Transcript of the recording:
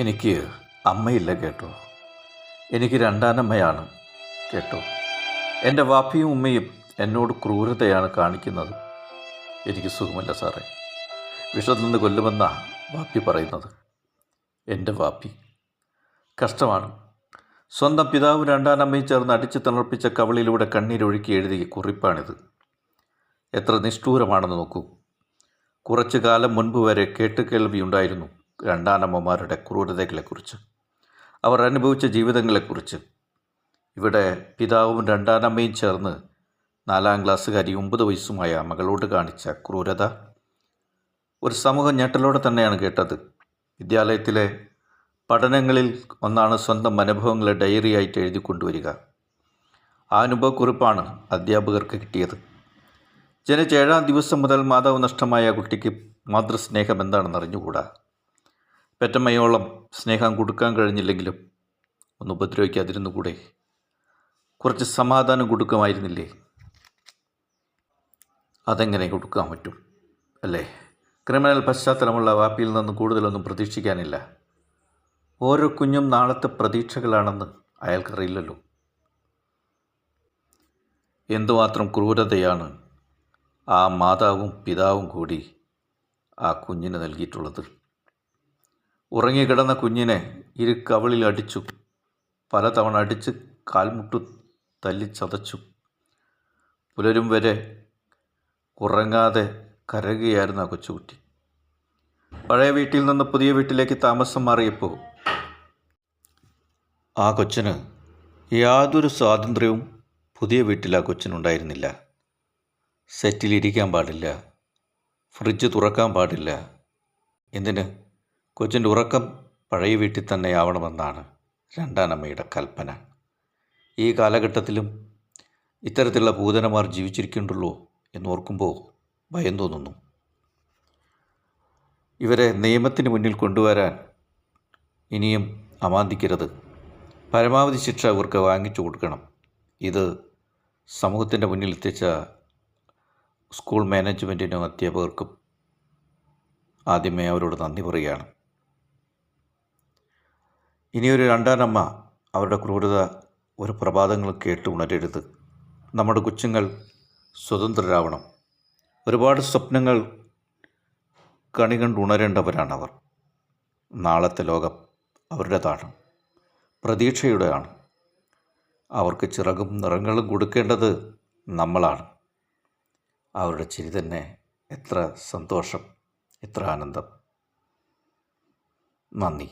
എനിക്ക് അമ്മയില്ല കേട്ടോ. എനിക്ക് രണ്ടാനമ്മയാണ് കേട്ടോ. എൻ്റെ വാപ്പിയും ഉമ്മയും എന്നോട് ക്രൂരതയാണ് കാണിക്കുന്നത്. എനിക്ക് സുഖമല്ല സാറേ. വിഷം നിന്ന് കൊല്ലുമെന്നാണ് വാപ്പി പറയുന്നത്. എൻ്റെ വാപ്പി കഷ്ടമാണ്. സ്വന്തം പിതാവും രണ്ടാനമ്മയും ചേർന്ന് അടിച്ചു തണർപ്പിച്ച കവളിലൂടെ കണ്ണീരൊഴുക്കി എഴുതിയ കുറിപ്പാണിത്. എത്ര നിഷ്ഠൂരമാണെന്ന് നോക്കൂ. കുറച്ചു കാലം മുൻപ് വരെ കേട്ടുകേൾവിയുണ്ടായിരുന്നു രണ്ടാനമ്മമാരുടെ ക്രൂരതകളെക്കുറിച്ച്, അവർ അനുഭവിച്ച ജീവിതങ്ങളെക്കുറിച്ച്. ഇവിടെ പിതാവും രണ്ടാനമ്മയും ചേർന്ന് 4ാം ക്ലാസ്സുകാരി 9 വയസ്സുമായ മകളോട് കാണിച്ച ക്രൂരത ഒരു സമൂഹ ഞെട്ടലോടെ തന്നെയാണ് കേട്ടത്. വിദ്യാലയത്തിലെ പഠനങ്ങളിൽ ഒന്നാണ് സ്വന്തം അനുഭവങ്ങളെ ഡയറിയായിട്ട് എഴുതി കൊണ്ടുവരിക. ആ അനുഭവക്കുറിപ്പാണ് അധ്യാപകർക്ക് കിട്ടിയത്. ജനിച്ച 7ാം ദിവസം മുതൽ മാതാവ് നഷ്ടമായ കുട്ടിക്ക് മാതൃസ്നേഹം എന്താണെന്ന് അറിഞ്ഞുകൂടാ. പെറ്റമ്മയോളം സ്നേഹം കൊടുക്കാൻ കഴിഞ്ഞില്ലെങ്കിലും ഒന്ന് ഉപദ്രവിക്കാതിരുന്നു കൂടെ? കുറച്ച് സമാധാനം കൊടുക്കുമായിരുന്നില്ലേ? അതെങ്ങനെ കൊടുക്കാൻ പറ്റും അല്ലേ? ക്രിമിനൽ പശ്ചാത്തലമുള്ള വാപ്പിയിൽ നിന്ന് കൂടുതലൊന്നും പ്രതീക്ഷിക്കാനില്ല. ഓരോ കുഞ്ഞും നാളത്തെ പ്രതീക്ഷകളാണെന്ന് അയാൾക്കറിയില്ലല്ലോ. എന്തുമാത്രം ക്രൂരതയാണ് ആ മാതാവും പിതാവും കൂടി ആ കുഞ്ഞിന് നൽകിയിട്ടുള്ളത്. ഉറങ്ങിക്കിടന്ന കുഞ്ഞിനെ കവളിൽ അടിച്ചു, പലതവണ അടിച്ച് കാൽമുട്ടു തല്ലിച്ചതച്ചു. പുലരും വരെ ഉറങ്ങാതെ കരയുകയായിരുന്നു ആ കൊച്ചുകുട്ടി. പഴയ വീട്ടിൽ നിന്ന് പുതിയ വീട്ടിലേക്ക് താമസം മാറിയപ്പോൾ ആ കൊച്ചിന് യാതൊരു സ്വാതന്ത്ര്യവും പുതിയ വീട്ടിൽ ആ കൊച്ചിനുണ്ടായിരുന്നില്ല. സെറ്റിലിരിക്കാൻ പാടില്ല, ഫ്രിഡ്ജ് തുറക്കാൻ പാടില്ല. എന്തിന്? കൊച്ചിൻ്റെ ഉറക്കം പഴയ വീട്ടിൽ തന്നെ ആവണമെന്നാണ് രണ്ടാനമ്മയുടെ കൽപ്പന. ഈ കാലഘട്ടത്തിലും ഇത്തരത്തിലുള്ള പൂതനമാർ ജീവിച്ചിരിക്കുന്നുണ്ടല്ലോ എന്നോർക്കുമ്പോൾ ഭയം തോന്നുന്നു. ഇവരെ നിയമത്തിന് മുന്നിൽ കൊണ്ടുവരാൻ ഇനിയും അമാന്തിക്കരുത്. പരമാവധി ശിക്ഷ ഇവർക്ക് വാങ്ങിച്ചു കൊടുക്കണം. ഇത് സമൂഹത്തിൻ്റെ മുന്നിൽ എത്തിച്ച സ്കൂൾ മാനേജ്മെൻറ്റിനും അധ്യാപകർക്കും ആദ്യമേ അവരോട് നന്ദി പറയുകയാണ്. ഇനിയൊരു രണ്ടാനമ്മ അവരുടെ ക്രൂരത ഒരു പ്രഭാതങ്ങൾ കേട്ട് ഉണരരുത്. നമ്മുടെ കൊച്ചുങ്ങൾ സ്വതന്ത്രരാവണം. ഒരുപാട് സ്വപ്നങ്ങൾ കണി കണ്ട് ഉണരേണ്ടവരാണവർ. നാളത്തെ ലോകം അവരുടേതാണ്, പ്രതീക്ഷയുടെയാണ്. അവർക്ക് ചിറകും നിറങ്ങളും കൊടുക്കേണ്ടത് നമ്മളാണ്. അവരുടെ ചിരി തന്നെ എത്ര സന്തോഷം, എത്ര ആനന്ദം. നന്ദി.